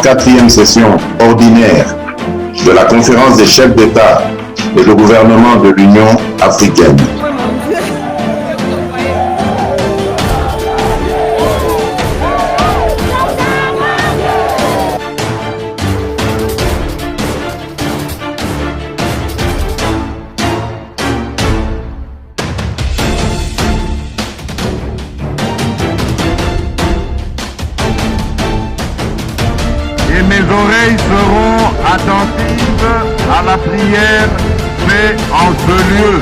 34e session ordinaire de la conférence des chefs d'État et de gouvernement de l'Union africaine. Et mes oreilles seront attentives à la prière faite en ce lieu.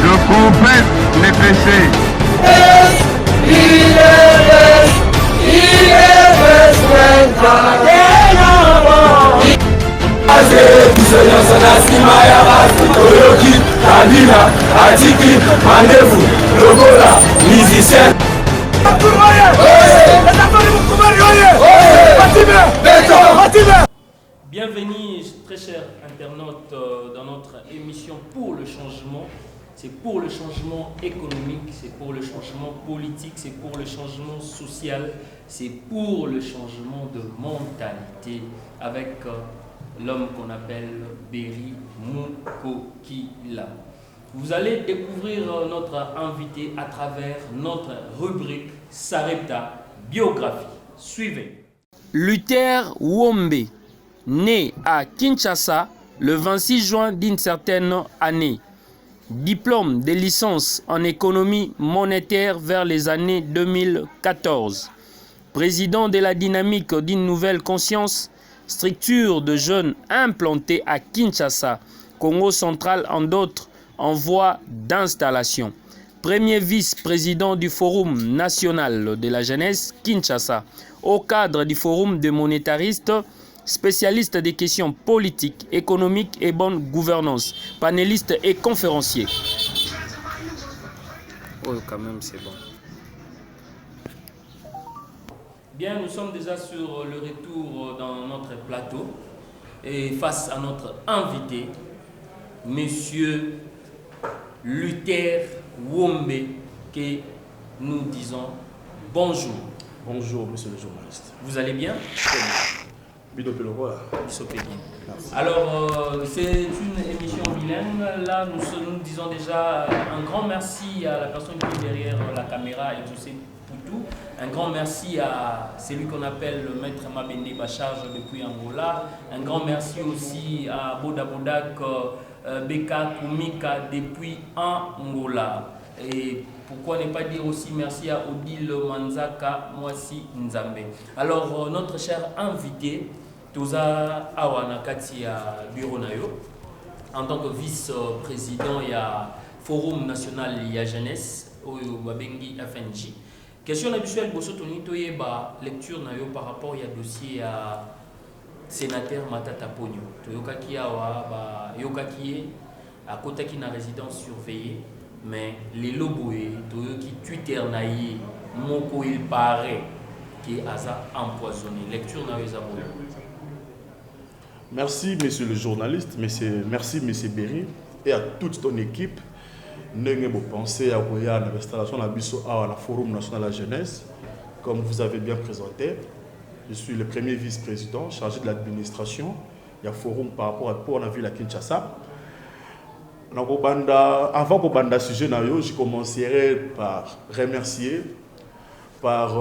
Je confesse mes péchés. Bienvenue, très chers internautes, dans notre émission pour le changement. C'est pour le changement économique, c'est pour le changement politique, c'est pour le changement social, c'est pour le changement de mentalité avec l'homme qu'on appelle Béry Mukokila. Vous allez découvrir notre invité à travers notre rubrique Sarepta Biographie. Suivez. Luther Wombe, né à Kinshasa le 26 juin d'une certaine année. Diplôme de licence en économie monétaire vers les années 2014. Président de la dynamique d'une nouvelle conscience, structure de jeunes implantée à Kinshasa, Congo central en d'autres en voie d'installation. Premier vice-président du Forum national de la jeunesse Kinshasa, au cadre du Forum des monétaristes, spécialiste des questions politiques, économiques et bonne gouvernance, panéliste et conférencier. Oh, quand même, c'est bon. Bien, nous sommes déjà sur le retour dans notre plateau et face à notre invité, Monsieur Luther Wombe, que nous disons bonjour. Bonjour, monsieur le journaliste. Vous allez bien? Merci. Alors, c'est une émission bilingue. Là, nous disons déjà un grand merci à la personne qui est derrière la caméra et tout, pour tout. Un grand merci à celui qu'on appelle le maître Mabende Bacharge depuis Angola. Un grand merci aussi à Boda Bodak Beka Kumika depuis Angola. Et pourquoi ne pas dire aussi merci à Odile Manzaka Mwasi Nzambe. Alors, notre cher invité, Toza Awanakati à Bureau Nayo, en tant que vice-président, il y a Forum national, il y a jeunesse, au Babengi FNJ. Question habituelle, Bosotoni Toyeba, lecture Nayo par rapport à dossier à sénateur Matata Pogno. Toyokaki Awa, Yokaki, à Kotaki na résidence surveillée. Mais les loboués, qui Twitter naïe, Moko il paraît qui est empoisonné. Lecture na Merci, monsieur le journaliste, merci, monsieur Béry, et à toute ton équipe. Nous avons pensé à l'installation de la Forum national de la jeunesse. Comme vous avez bien présenté, je suis le premier vice-président chargé de l'administration. Il y a un forum par rapport à pour la ville à Kinshasa. Avant qu'on bande sujet, je commencerai par remercier, par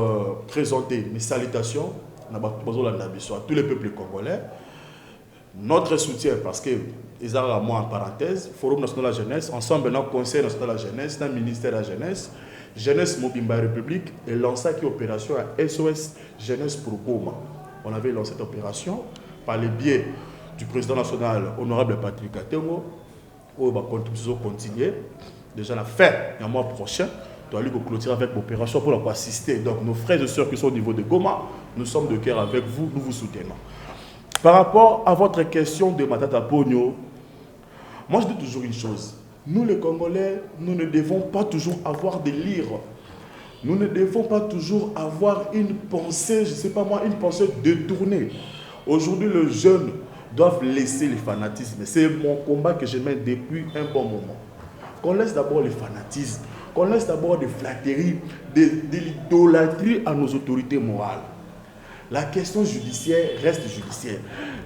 présenter mes salutations à tous les peuples congolais. Notre soutien, parce que, ils ont moi en parenthèse, Forum national de la jeunesse, ensemble, dans le Conseil national de la jeunesse, dans le ministère de la jeunesse, Jeunesse Mobimba République, et lancé une opération à SOS Jeunesse pour Goma. On avait lancé cette opération par le biais du président national, honorable Patrick Katengo. On va continuer. Déjà la fin du mois prochain, nous allons clôturer avec l'opération pour assister. Donc nos frères et sœurs qui sont au niveau de Goma, nous sommes de cœur avec vous, nous vous soutenons. Par rapport à votre question de Matata Pogno, moi je dis toujours une chose. Nous les Congolais, nous ne devons pas toujours avoir des livres. Nous ne devons pas toujours avoir une pensée, je ne sais pas moi, une pensée détournée. Aujourd'hui, les jeunes doivent laisser le fanatisme. C'est mon combat que je mène depuis un bon moment. Qu'on laisse d'abord le fanatisme. qu'on laisse d'abord des flatteries, de l'idolâtrie à nos autorités morales. La question judiciaire reste judiciaire.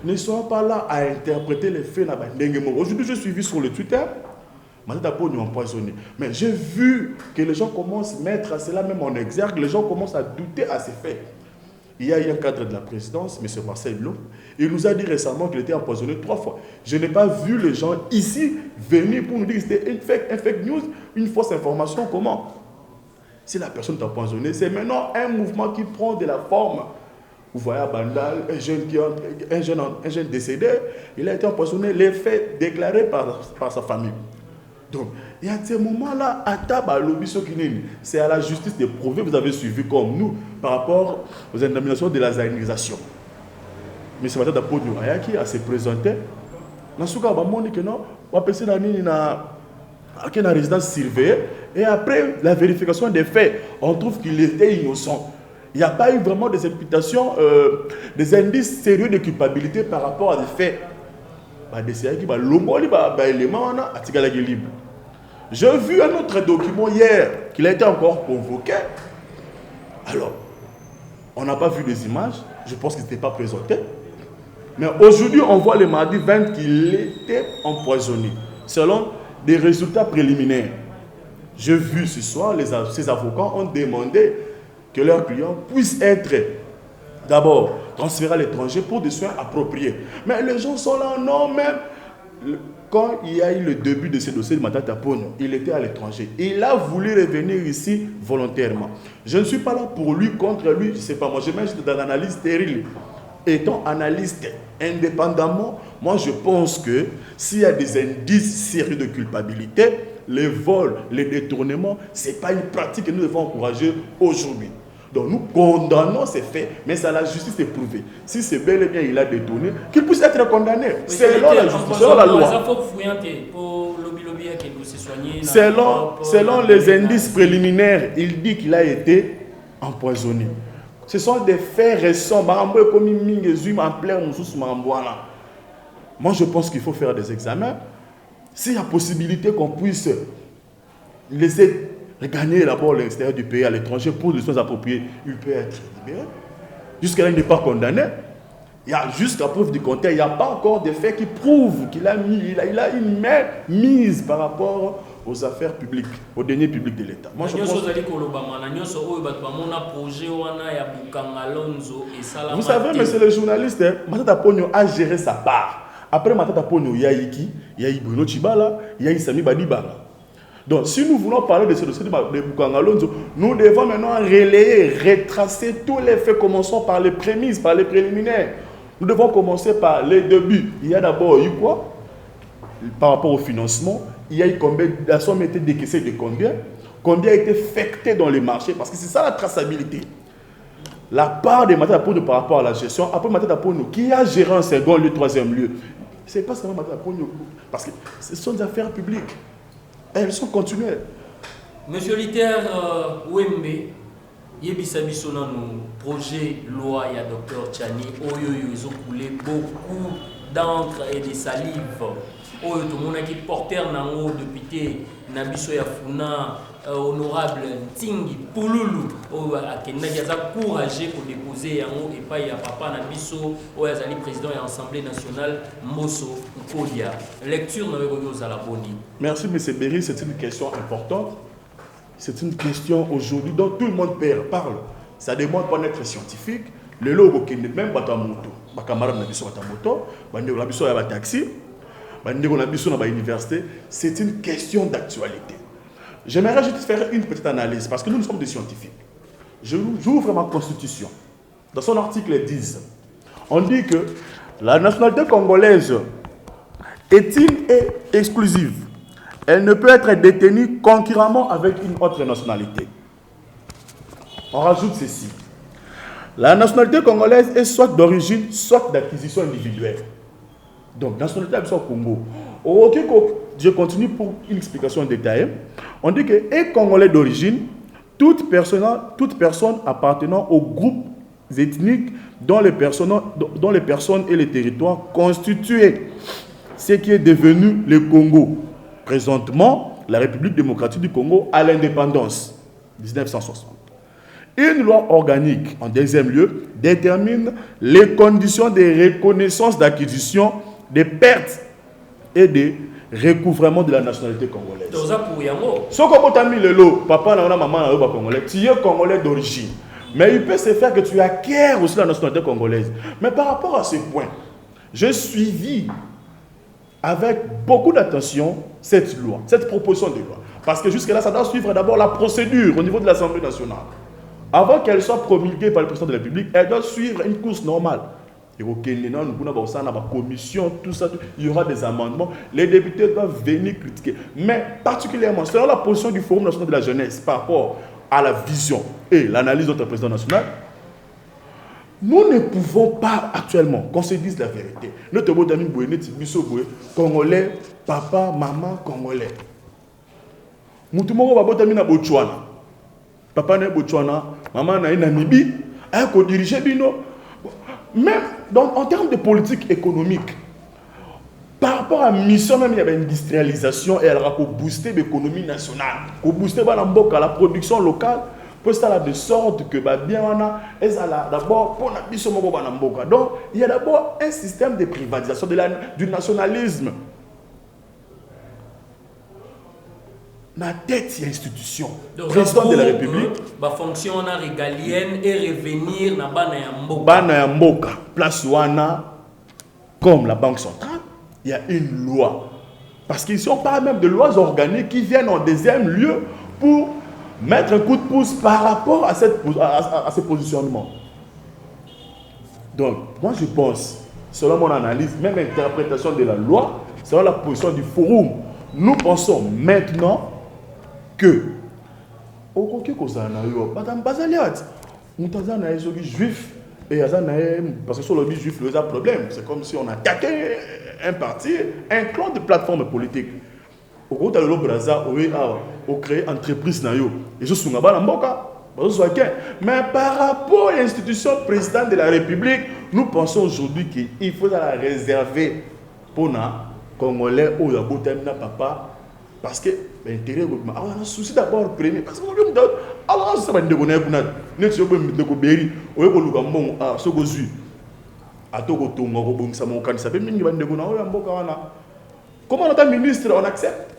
Ne soyons pas là à interpréter les faits. Aujourd'hui, je suis vu sur le Twitter, empoisonné. Mais j'ai vu que les gens commencent à mettre cela même en exergue, les gens commencent à douter à ces faits. Il y a eu un cadre de la présidence, M. Marcel Blum, il nous a dit récemment qu'il était empoisonné 3 fois. Je n'ai pas vu les gens ici venir pour nous dire que c'était une fake news, une fausse information. Comment? Si la personne est empoisonnée, c'est maintenant un mouvement qui prend de la forme. Vous voyez à Bandal, un jeune décédé, il a été empoisonné, les faits déclarés par sa famille. Donc, il y a ces moments-là, à table, à c'est à la justice de prouver, vous avez suivi comme nous, par rapport aux indemnisations de la zaïnisation. Mais c'est maintenant pour nous, Ayaki a se présenté. Dans ce cas, on dit que non, on peut passer dans résidence surveillée, et après la vérification des faits, on trouve qu'il était innocent. Il n'y a pas eu vraiment des imputations, des indices sérieux de culpabilité par rapport à des faits. J'ai vu un autre document hier qu'il a été encore convoqué. Alors, on n'a pas vu les images, je pense qu'il n'était pas présenté. Mais aujourd'hui, on voit le mardi 20 qu'il était empoisonné, selon des résultats préliminaires. J'ai vu ce soir, ces avocats ont demandé que leurs clients puissent être d'abord transférés à l'étranger pour des soins appropriés. Mais les gens sont là, non, même quand il y a eu le début de ce dossier de Matata Ponyo, il était à l'étranger. Il a voulu revenir ici volontairement. Je ne suis pas là pour lui, contre lui, je ne sais pas, moi je mets juste dans l'analyse stérile. Étant analyste indépendamment, moi je pense que s'il y a des indices sérieux de culpabilité, les vols, les détournements, ce n'est pas une pratique que nous devons encourager aujourd'hui. Donc nous condamnons ces faits, mais c'est à la justice de prouver. Si c'est bel et bien il a détourné, qu'il puisse être condamné. Selon la justice, selon la loi. Selon les indices préliminaires, il dit qu'il a été empoisonné. Ce sont des faits récents. Moi je pense qu'il faut faire des examens. S'il y a possibilité qu'on puisse laisser gagner d'abord l'extérieur du pays à l'étranger pour les soins appropriés, il peut être libéré. Jusqu'à là, il n'est pas condamné. Il y a jusqu'à preuve du contraire, il n'y a pas encore de faits qui prouvent qu'il a une main mise par rapport aux affaires publiques, aux deniers publics de l'État. Moi, je pense... Vous savez, monsieur le journaliste, Matata Ponyo a géré sa part. Après Matata Ponyo, il y a Iki, il y a Bruno Chibala, il y a Sami Badibala. Donc, si nous voulons parler de ce dossier de Bukangalonzo, nous devons maintenant relayer, retracer tous les faits, commençons par les prémices, par les préliminaires. Nous devons commencer par les débuts. Il y a d'abord eu quoi? Par rapport au financement, il y a eu combien, la somme a été décaissée de combien? Combien a été affecté dans les marchés? Parce que c'est ça la traçabilité. La part des Matata Ponyo par rapport à la gestion, après Matata Ponyo, qui a géré en second lieu, troisième lieu? Ce n'est pas seulement Matata Ponyo, parce que ce sont des affaires publiques. Elles sont continuelles. Monsieur Liter Wembe, Yebisa Bissona, nos projets loi, il y a Dr Tchani, ils ont coulé beaucoup d'encre et de salive. Tout le monde qui porteur nango député Nabiso Yafuna, honorable Tingi Pouloulou, qui a courageux pour déposer et pas y a papa Nabiso, Oyazali président de l'Assemblée nationale Mosso Kodia. Lecture aux Alaboni. Merci M. Berry, c'est une question importante. C'est une question aujourd'hui dont tout le monde parle. Ça demande pas d'être scientifique. Le logo qui n'est même pas ta moto, ma camarade Nabiso ta moto, Nabiso a taxi. C'est une question d'actualité. J'aimerais juste faire une petite analyse parce que nous sommes des scientifiques. J'ouvre ma constitution. Dans son article 10, on dit que la nationalité congolaise est-il exclusive. Elle ne peut être détenue concurremment avec une autre nationalité. On rajoute ceci. La nationalité congolaise est soit d'origine, soit d'acquisition individuelle. Donc, nationalité au Congo. Ok, je continue pour une explication détaillée. On dit que les Congolais d'origine, toute personne appartenant au groupe ethnique dont les personnes et les territoires constitués ce qui est devenu le Congo. Présentement, la République démocratique du Congo à l'indépendance, 1960. Une loi organique, en deuxième lieu, détermine les conditions de reconnaissance d'acquisition, des pertes et de recouvrement de la nationalité congolaise. Ce que tu as mis le lot, papa, maman, congolais, tu es congolais d'origine. Mais il peut se faire que tu acquiers aussi la nationalité congolaise. Mais par rapport à ce point, j'ai suivi avec beaucoup d'attention cette loi, cette proposition de loi. Parce que jusque-là, ça doit suivre d'abord la procédure au niveau de l'Assemblée nationale. Avant qu'elle soit promulguée par le président de la République, elle doit suivre une course normale. Il y aura des amendements. Les députés doivent venir critiquer. Mais particulièrement, selon la position du Forum national de la jeunesse par rapport à la vision et l'analyse de notre président national, nous ne pouvons pas actuellement, qu'on se dise la vérité. Notre beau ami Congolais, papa, maman, Congolais. Moutoumoko babotami na Botswana. Papa na Botswana, maman na Namibie, elle a dirigé Bino. Même en termes de politique économique, par rapport à la mission, même il y avait une industrialisation et elle a boosté l'économie nationale, booster la production locale, pour ça de sorte que bien d'abord pour la mission. Donc il y a d'abord un système de privatisation du nationalisme. La tête, il y a institution. Président de la République. La fonction régalienne et revenir dans Bana Mboka. Place Wana, comme la Banque centrale, il y a une loi. Parce qu'ils ne sont pas même de lois organiques qui viennent en deuxième lieu pour mettre un coup de pouce par rapport à ce positionnement. Donc, moi je pense, selon mon analyse, même interprétation de la loi, selon la position du forum, nous pensons maintenant que au juif et parce que sur le juif il y a un problème, c'est comme si on attaquait un parti, un clan de plateforme politique. Au gros de l'Obraza, on crée entreprise et je suis mais par rapport à l'institution présidente de la République, nous pensons aujourd'hui qu'il faut la réserver pour les Congolais ou les papa. Parce que l'intérêt, on a un souci d'abord premier. Parce que alors ça va comment notre ministre on accepte?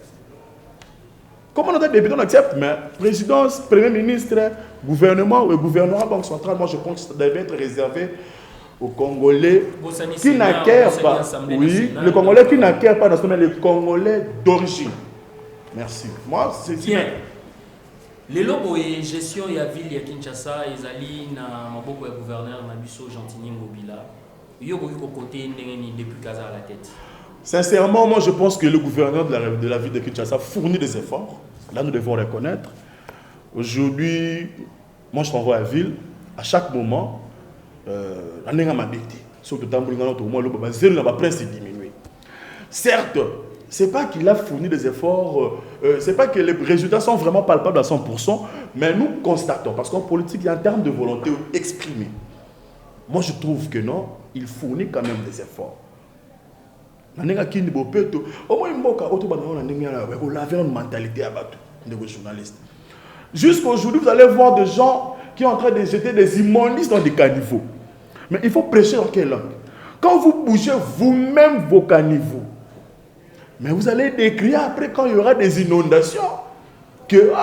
Comment notre député on accepte? Mais présidence, premier ministre, gouvernement et gouvernement Banque centrale, moi je pense que ça devait être réservé aux Congolais qui n'acquièrent pas. Oui, les Congolais qui n'acquièrent pas, les Congolais d'origine. Merci. Moi, c'est bien. Les lobos et gestion de la ville de Kinshasa, ils allaient dans beaucoup de gouverneurs, Nabiso, Gentini, Mobila. Ils ont beaucoup de côté depuis Kaza à la tête. Sincèrement, moi je pense que le gouverneur de la ville de Kinshasa fournit des efforts. Là, nous devons reconnaître. Aujourd'hui, moi je renvoie à la ville, à chaque moment, on est en mabité. Surtout dans le prince est diminué. Certes, ce n'est pas qu'il a fourni des efforts, ce n'est pas que les résultats sont vraiment palpables à 100%, mais nous constatons, parce qu'en politique, il y a un terme de volonté exprimé. Moi, je trouve que non, il fournit quand même des efforts. Au moins, on a une mentalité à battre, des journalistes. Jusqu'aujourd'hui, vous allez voir des gens qui sont en train de jeter des immondices dans des caniveaux. Mais il faut prêcher dans quelle langue? Quand vous bougez vous-même vos caniveaux, mais vous allez décrire après quand il y aura des inondations que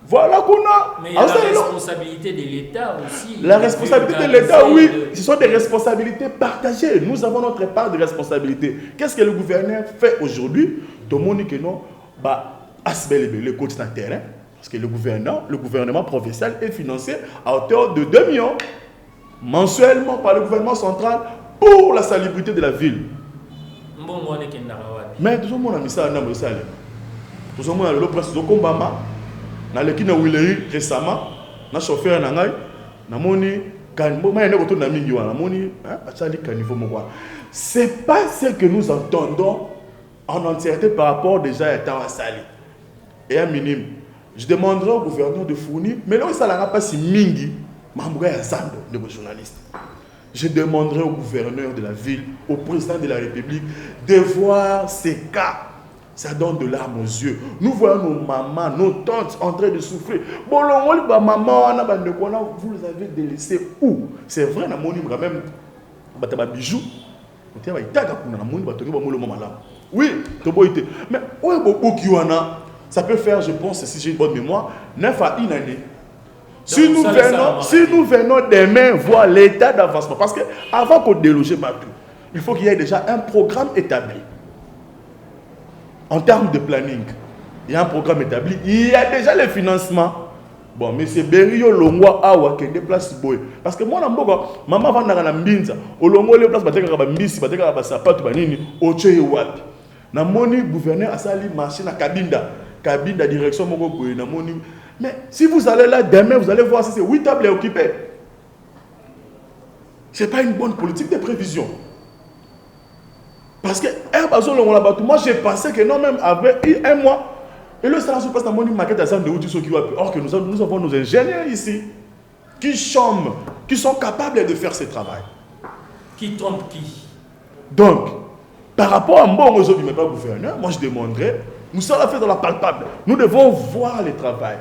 voilà qu'on a. Mais il y a la responsabilité de l'État aussi. La responsabilité de l'État, oui, ce sont des responsabilités partagées. Nous avons notre part de responsabilité. Qu'est-ce que le gouverneur fait aujourd'hui? Tout le monde dit que non, le coach sur le terrain, parce que le gouvernement provincial est financé à hauteur de 2 millions mensuellement par le gouvernement central pour la salubrité de la ville. Mais tout le monde a mis ça à Namosale. Tout le monde a le prince de Kombama. Na leki na Willery récemment, na chauffeur na ngai, na moni kanbo ma ene koto na mingi wana moni achali kanivo moko. C'est pas ce que nous entendons en entièreté par rapport déjà à état sali. Et un minime. Je demanderai au gouverneur de fournir, mais là ça n'a pas si mingi, mambuga ya zando de journalistes. Je demanderai au gouverneur de la ville, au président de la République de voir ces cas ça donne de larmes aux yeux. Nous voyons nos mamans, nos tantes en train de souffrir. Bon, maman, vous les avez délaissés où? C'est vrai, même bijoux. Oui, mais ça peut faire, je pense, si j'ai une bonne mémoire, 9 à 1 année. Si nous venons demain voir l'état d'avancement, parce qu'avant qu'on déloge Matou, il faut qu'il y ait déjà un programme établi. En termes de planning, il y a un programme établi, il y a déjà le financement. Bon, M. Berio Longwa Awa qui déplace Boy. Parce que moi, maman va dans la mbinza, au Longo les places, bateka mbisi, bateka sapato banini, oche wapi. Na moni gouverneur a sali marché na Kabinda direction moko boy na moni. Mais si vous allez là demain, vous allez voir si c'est 8 tables occupées. C'est pas une bonne politique de prévision. Parce que moi j'ai pensé que non, même après un mois, et le salaire se passe dans mon maquette à Zande de qui or que nous avons nos ingénieurs ici qui sont capables de faire ce travail. Qui trompe qui? Donc, par rapport à moi, je ne suis pas gouverneur, moi je demanderais, nous sommes fait dans la palpable. Nous devons voir le travail.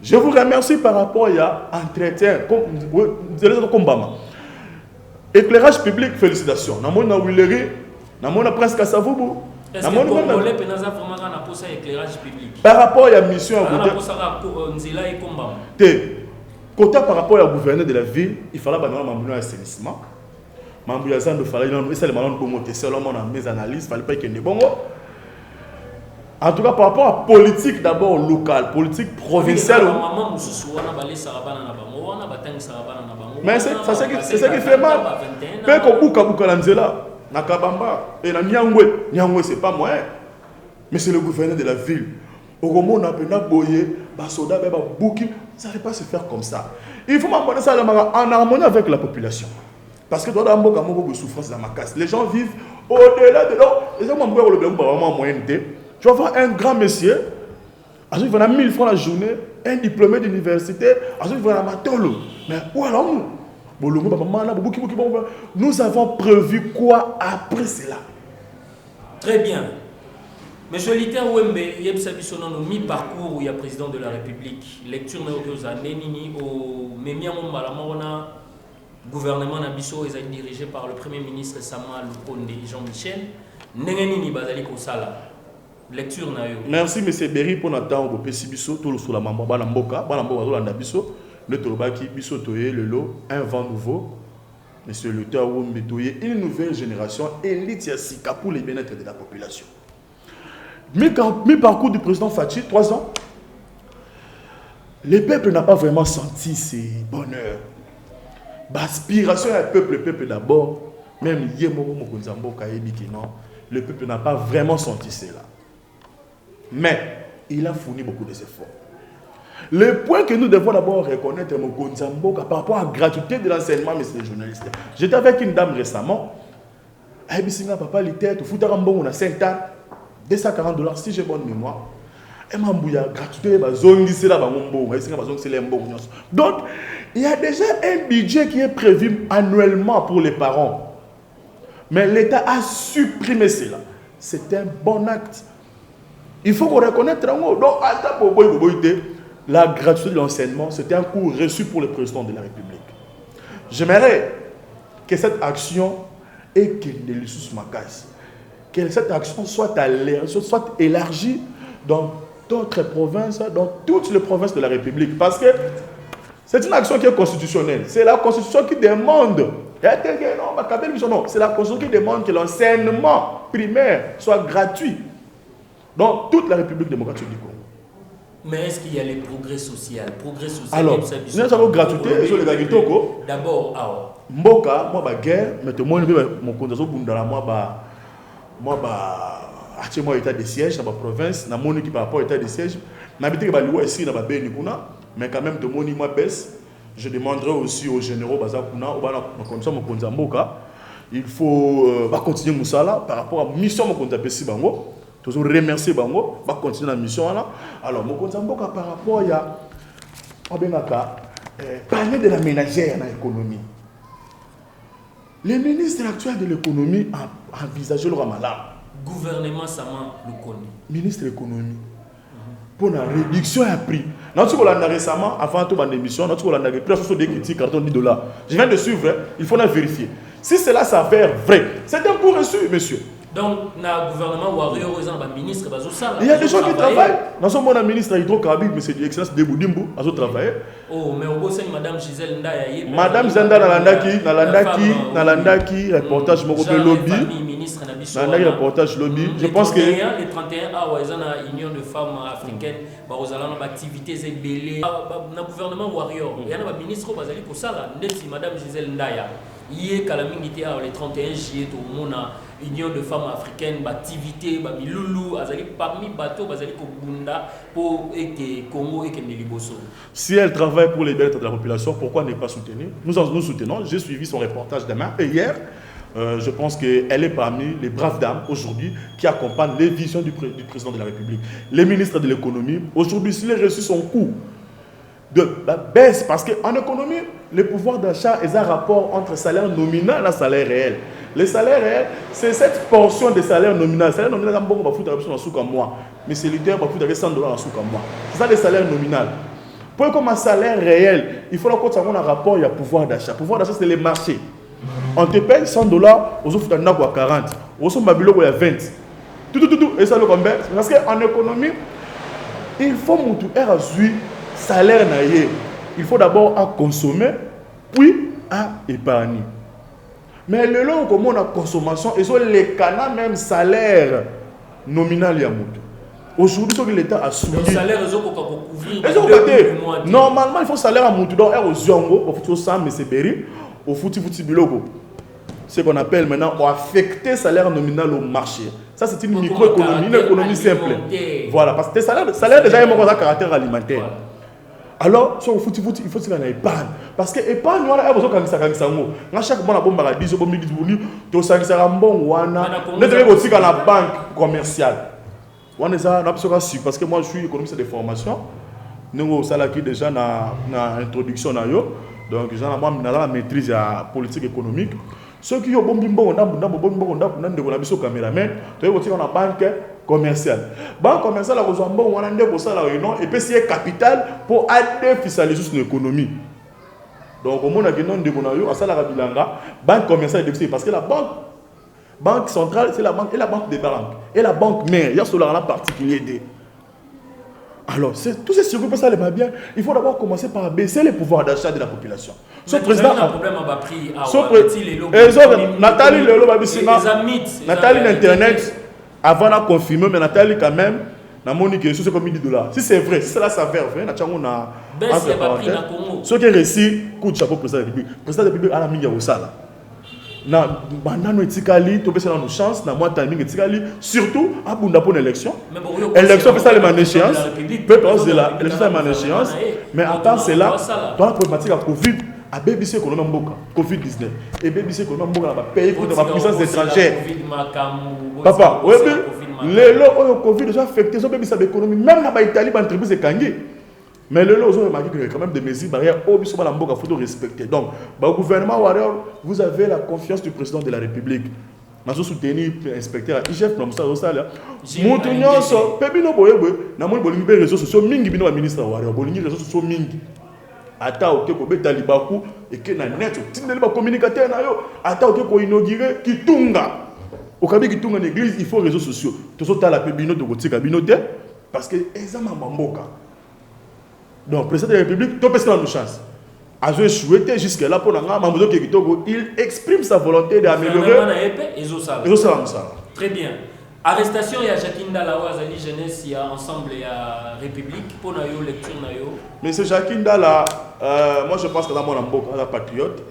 Je vous remercie par rapport à entretien, comme Bama. Éclairage public, félicitations. Nous avons presque à Savoubou. Est-ce que Congolais peut vraiment un éclairage public? Par rapport à la mission à côté. Côté par rapport au gouverneur de la ville, il fallait un assainissement. Il fallait mes analyses, il fallait pas qu'il y ait bon. En tout cas, par rapport à la politique d'abord locale, politique provinciale. Mais c'est ce qui fait mal. Peu Nakabamba et la Nyangwe c'est pas moi, mais c'est le gouverneur de la ville. Au moment où on a boyé, Basoda, Bouki, ça ne va pas se faire comme ça. Il faut m'amener ça en harmonie avec la population. Parce que dans la souffrance dans ma casse, les gens vivent au-delà de l'eau. Les gens m'ont le moyenneté. Tu vas voir un grand monsieur, ensuite il va 1000 francs la journée, un diplômé d'université, ensuite il va à Matolo. Mais où allons-nous? Nous avons prévu quoi après cela? Très bien. Monsieur Liter Wembe, il y a un mi-parcours où il y a président de la République. Lecture aux années, au gouvernement Nabiso est dirigé par le Premier ministre Samuel Lukonde Jean-Michel. Nengenini Bazali Kosala. Lecture Nayo. Merci M. Berry pour notre temps au Pessibiso, tout le sous la Mamba, Banamboka, Nabiso. Le Tolobaki, Bissotoye, le lot, un vent nouveau. Monsieur le Wembetoye, une nouvelle génération élite Yassika pour les bien-être de la population. Mi-parcours du président Fachi, 3 ans. Le peuple n'a pas vraiment senti ses bonheurs. Aspiration à le peuple d'abord. Même Yemoro Mokonzambo Kayebi non, le peuple n'a pas vraiment senti cela. Mais il a fourni beaucoup d'efforts. Le point que nous devons d'abord reconnaître par rapport à la gratuité de l'enseignement, messieurs les journalistes. J'étais avec une dame récemment. Elle m'a dit, papa, il était au on a 5 ans, $240 si j'ai bonne mémoire. Elle m'a dit, gratuité, donc, il y a déjà un budget qui est prévu annuellement pour les parents. Mais l'État a supprimé cela. C'est un bon acte. Il faut qu'on reconnaisse. Donc, la gratuité de l'enseignement, c'était un coût reçu pour le président de la République. J'aimerais que cette action que cette action soit élargie dans d'autres provinces, dans toutes les provinces de la République. Parce que c'est une action qui est constitutionnelle. C'est la Constitution qui demande, c'est la Constitution qui demande que l'enseignement primaire soit gratuit dans toute la République démocratique du Congo. Mais est-ce qu'il y a les progrès sociaux? Alors, nous avons gratuité, d'abord, Mboka, moi, ma guerre, mais tout le monde mon compte moi, état de siège dans ma province, dans mon équipe par rapport à l'état de siège, n'habite que Baloué ici, dans ma Bénikuna, mais quand même, tout le monde moi baisse. Je demanderai aussi aux généraux Bazakuna, il faut continuer Moussala par rapport à la mission mon compte Bessi Bango. Toujours remercier Bango, va continuer la mission là. Alors, mon compte par rapport à parler de la ménagère dans l'économie. Le ministre actuel de l'économie a envisagé le Ramadan gouvernement Sama Lukoni. Ministre de l'économie. Pour la réduction à prix. Nous avons récemment, avant toute l'émission, nous avons pris des critiques, carton $10. Je viens de suivre, il faut la vérifier. Si cela s'avère vrai, c'est un coup reçu, monsieur. Donc, dans le gouvernement Warrior, ministre, il y a des gens qui travaillent. Nous sommes un ministre hydrocarbure, mais c'est de l'excellence de Boudimbo, ils travaillent. Oh, mais au sein de Madame Gisèle Ndaye. Madame Zanda Nalandaki, reportage de lobby. Nalandaki, reportage lobby. Je pense que. Les 31 ans, ils ont une union de femmes africaines, ils ont des activités ébélées. Dans le gouvernement Warrior, il y a un ministre qui est pour ça, Madame Gisèle Ndaye. Hier, le 31 juillet, tout le monde a union de femmes africaines, activité, loulou, parmi les bateaux, pour que Congo et Liboso. Si elle travaille pour les bien-être de la population, pourquoi ne pas soutenir? Nous soutenons. J'ai suivi son reportage demain et hier. Je pense qu'elle est parmi les braves dames aujourd'hui qui accompagnent les visions du président de la République. Les ministres de l'économie, aujourd'hui, s'il a reçu son coup de la baisse, parce qu'en économie, le pouvoir d'achat est un rapport entre salaire nominal et salaire réel. Le salaire réel, c'est cette portion de salaire nominal. Le salaire nominal, c'est un mois. Mais c'est l'idée, il y a $100 en mois. C'est ça le salaire nominal. Pour comme un salaire réel, il faut qu'on ait un rapport, il y a pouvoir d'achat. Pouvoir d'achat, c'est les marchés. On te paye $100, aux autres, il y a 40. Aux autres, il y a 20. Tout. Et ça, le combien? Parce qu'en économie, il faut que salaire naïe. Il faut d'abord à consommer, puis à épargner. Mais le long comme on a consommation, et les canaux même salaire nominal yamuto. Aujourd'hui, ce que l'État a soumis. Le salaire est pour couvrir. Normalement, il faut salaire à Moutou. Donc, au Ziongo, au Fouti Sam, mais c'est Berry, au Fouti Bilogo. Ce qu'on appelle maintenant affecter salaire nominal au marché. Ça, c'est une microéconomie, une économie simple. Voilà, parce que le salaire déjà, il a un caractère alimentaire. Voilà. Alors, il faut qu'il y ait une épargne. Parce que l'épargne, il y a besoin de faire ça. Chaque mois, on a dit, on a la banque commerciale. On a parce que moi, je suis économiste de formation. Nous avons déjà dans l'introduction. Donc, j'ai la maîtrise de la politique économique. Ceux qui ont caméraman, on a banque commerciale. Banque commerciale, et puis c'est capital pour défiscaliser son économie. Donc, au monde a banque commerciale, parce que la banque centrale, c'est la banque et la banque des banques. Et la banque mère, il y a cela en particulier. Alors, tous ces circuits, ça va bien. Il faut d'abord commencer par baisser les pouvoirs d'achat de la population. Ce président a un problème à prix. Nathalie Lelo Nathalie l'Internet, avant de confirmer, mais Nathalie quand même, na monique sur comme $10. Si c'est vrai, si cela s'avère vrai, on a ce qui est réussi, coup de chapeau président de la République. Le président de la République a la mine au sala. Na bandano etikali to pesa na chance na moi timing etikali surtout à bunda pour l'élection élection ça les échéance peut passer là élection les échéance mais à part cela dans la problématique de Covid à BBC économie mboka Covid-19 et BBC économie mboka na pays contre la puissance étrangère papa oui les lots Covid déjà affecté so BBC économie même na ba Italie ba entreprise kangi. Mais le lot, vous avez remarqué qu'il y a quand même des mesures barrières au il faut respecter. Donc, au gouvernement Warrior, vous avez la confiance du président de la République. Nous avons soutenu l'inspecteur IGF, nous avons soutenu les réseaux sociaux, nous avons ministre Warrior, nous avons réseaux sociaux. Ata oke ko beta libaku et que na net tindeli ba communicateur na yo ata oke ko inaugurer Kitunga. Au Kabi Kitunga l'église, il faut réseaux sociaux. Tout ça la pebino de kotika binote parce que ezama mamboka. Donc, le président de la République, tout personne a une chance. A souhaité jusque-là pour il exprime sa volonté d'améliorer. Très bien. Arrestation, il y a Jacqueline Dalawa, Zali Jeunesse, il y a Ensemble, il y a République. Pour la lecture, Monsieur Jacqueline Dalawa, moi je pense que dans mon amboka, la patriote,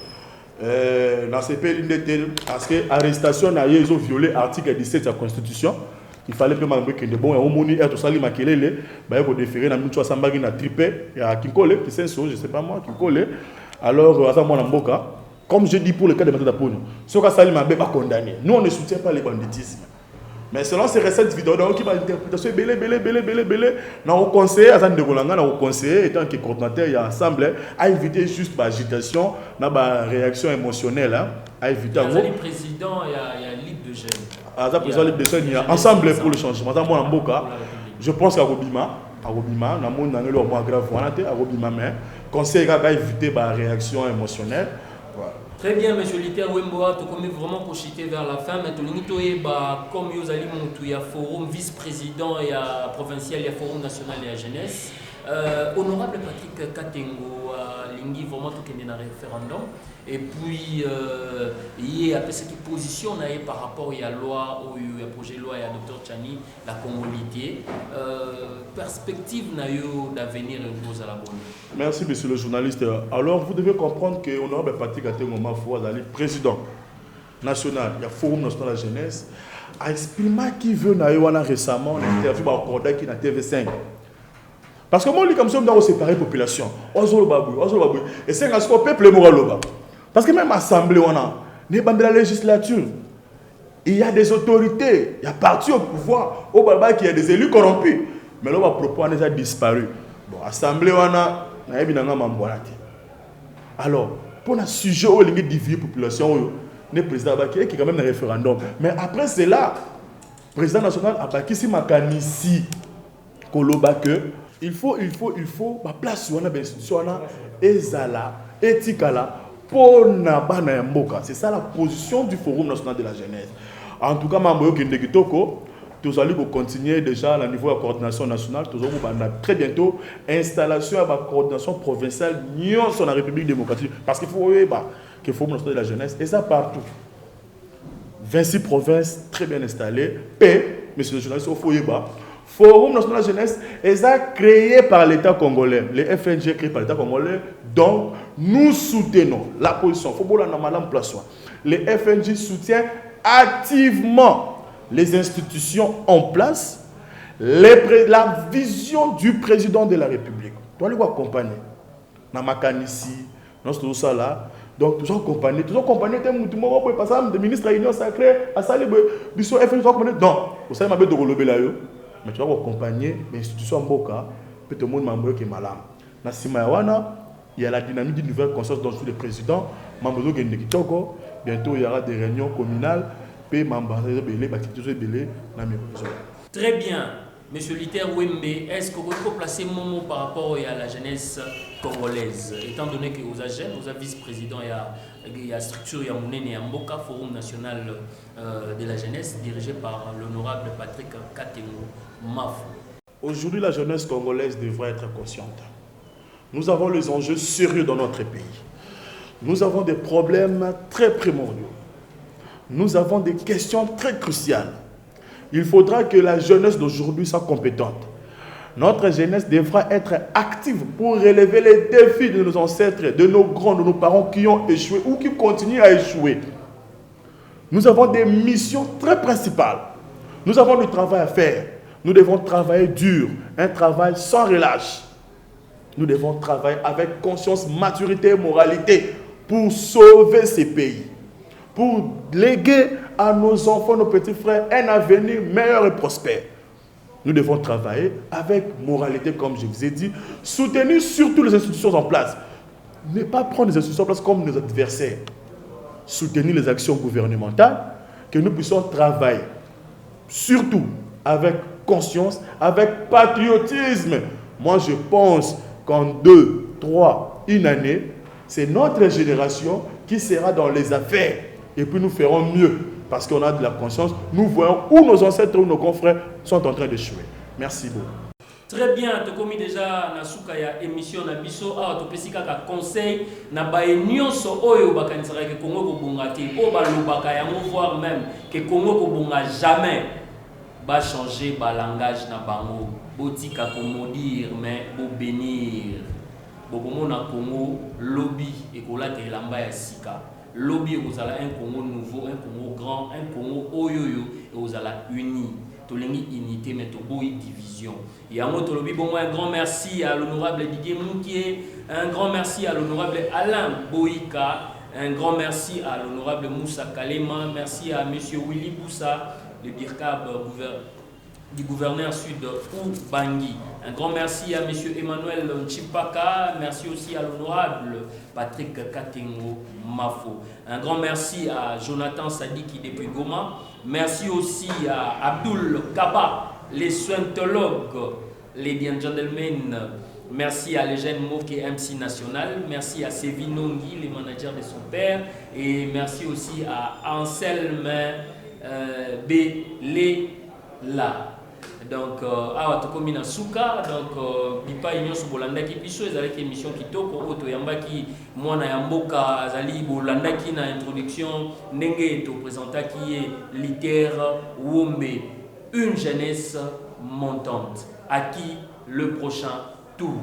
dans ce pays, parce que l'arrestation, ils ont violé l'article 17 de la Constitution. Il fallait que je bon et tout ça les makelele ba ko déférer na mutu asambaki na tripé ya Kinkole qui c'est je sais pas moi Kinkole alors à moi na mboka comme je dis pour le cas de Matata Pogno ce que ça m'a pas condamné nous on ne soutient pas les banditisme mais selon ces recettes vidéo donc qui va interprétation belé na au conseiller Azan de Golanga na au conseiller étant que coordinateur il y a ensemble à éviter juste agitation na ba réaction émotionnelle à éviter le président il y a ligue de jeunes. président de l'État, ensemble pour le changement. Dans mon Mboka, je pense qu'à Robima, dans mon année, le moins grave, à Robima, mais conseil va éviter la réaction émotionnelle. Voilà. Très bien, M. Liter Wemboa, tu commences vraiment pour vers la fin, mais tu comme vous allez il y a forum vice-président et provincial, il y a forum national et la jeunesse. Honorable Patrick Katengo, Lingi vraiment tout qui est dans le référendum. Et puis, il y a cette position par rapport à la loi, au projet de loi et à Dr Tchani, la congolité. Perspective d'avenir à la bonne. Merci, monsieur le journaliste. Alors, vous devez comprendre que Honorable Patrick Katengo Mafoua, président national, il y a Forum national de la jeunesse, a expliqué qui veut récemment l'interview accordée qui est dans TV5. Parce que moi, comme ça, on doit séparer la population. Et c'est un peuple moral. Parce que même l'Assemblée, on a la législature. Il y a des autorités, il y a parti au pouvoir, au Baba qui y a des élus corrompus. Mais là, le propos a disparu. Bon, l'Assemblée, on a alors, pour le sujet où il y a diviser la population, le président qui est quand même un référendum. Mais après cela, le président national a bâti ce mécanisme il faut la place où on a l'institution ezala etikala pour na mboka. C'est ça la position du Forum national de la jeunesse. En tout cas, mambo ki ndekitoko, nous allons continuer déjà à niveau de la coordination nationale. Nous allons très bientôt installation de la coordination provinciale dans la République démocratique. Parce qu'il faut que le Forum national de la jeunesse est ça partout. 26 provinces très bien installées. Paix, monsieur le journaliste, il faut Forum national de la jeunesse est créé par l'État congolais. Le FNG créé par l'État congolais. Donc, nous soutenons la position. Le FNG soutient activement les institutions en place, la vision du président de la République. Toi, nous accompagner. Dans Makanisi, dans tout ça là. Donc, toujours accompagner. Tout le monde passer des ministres à l'Union sacrée, à ça, les FNG accompagner. Donc, vous savez, je vais vous dire, mais tu dois accompagner l'institution Mboka, peut tout le monde membre qui est malade. Dans Simayawana, il y a la dynamique d'une nouvelle conscience dont je suis le président. Bientôt, il y aura des réunions communales. Très bien. Monsieur Liter Wembe, est-ce que vous pouvez placer mon mot par rapport à la jeunesse congolaise? Étant donné que vous êtes jeune, vous êtes vice-président, il y a structure, il y a Mounene et Mboka, Forum national de la jeunesse, dirigé par l'honorable Patrick Katengo Mafou. Aujourd'hui, la jeunesse congolaise devrait être consciente. Nous avons les enjeux sérieux dans notre pays. Nous avons des problèmes très primordiaux. Nous avons des questions très cruciales. Il faudra que la jeunesse d'aujourd'hui soit compétente. Notre jeunesse devra être active pour relever les défis de nos ancêtres, de nos grands, de nos parents qui ont échoué ou qui continuent à échouer. Nous avons des missions très principales. Nous avons du travail à faire. Nous devons travailler dur, un travail sans relâche. Nous devons travailler avec conscience, maturité et moralité pour sauver ces pays. Pour léguer à nos enfants, nos petits frères, un avenir meilleur et prospère. Nous devons travailler avec moralité, comme je vous ai dit, soutenir surtout les institutions en place. Ne pas prendre les institutions en place comme nos adversaires. Soutenir les actions gouvernementales, que nous puissions travailler, surtout avec conscience, avec patriotisme. Moi, je pense qu'en 2, 3, une année, c'est notre génération qui sera dans les affaires. Et puis nous ferons mieux parce qu'on a de la conscience. Nous voyons où nos ancêtres ou nos confrères sont en train d'échouer. Merci beaucoup. Très bien, tu as commis déjà na émission na biso a to pesika ka conseil na ba nyonso oyo bakanisaka ke Congo ko bongati o ba lobaka ya voir même que Congo ko bonga jamais ba changer ba langage na bango botika ko modire mais bo bénir bokomo na Congo lobby et ko la te lamba ya sika. Lobby vous allez un Congo nouveau, un Congo grand, un Congo oyoyo et vous allez uni. Tolengi unité mais toboy division. Et à moi lobby bon un grand merci à l'honorable Didier Moukié, un grand merci à l'honorable Alain Boïka, un grand merci à l'honorable Moussa Kalema, merci à monsieur Willy Boussa, le DIRCAB du gouverneur sud Ubangi. Un grand merci à M. Emmanuel Nchipaka, merci aussi à l'honorable Patrick Katengo Mafo. Un grand merci à Jonathan Sadiki depuis Goma. Merci aussi à Abdul Kaba, les sointologues, ladies and gentlemen. Merci à Legend Moke MC National. Merci à Sevi Nongi, les managers de son père. Et merci aussi à Anselme Belela. Donc, awa tokomi na suka donc bipa nyonso bolandaki biso ezalaki émission kitoko oto yambaki mwana ya mboka azali bolandaki na introduction ndenge to présentaki Liter Wombe, une jeunesse montante. À qui le prochain tour?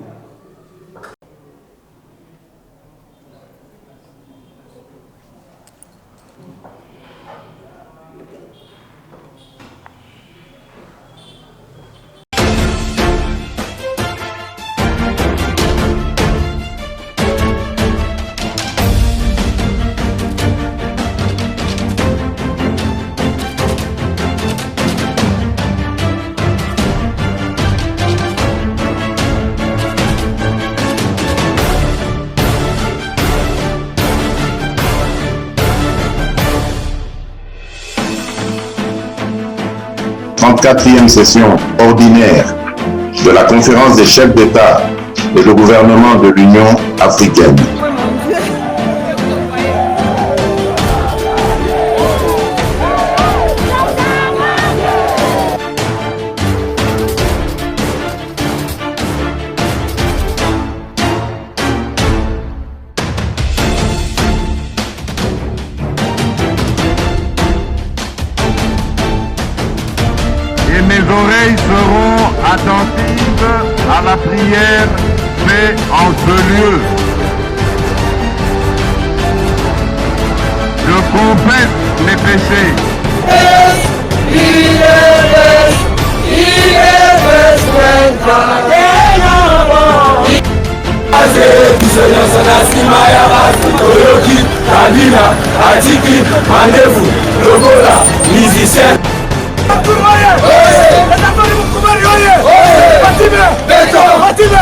Quatrième session ordinaire de la conférence des chefs d'État et de gouvernement de l'Union africaine. Mes oreilles seront attentives à la prière faite en ce lieu. Je confesse mes péchés. Fatime!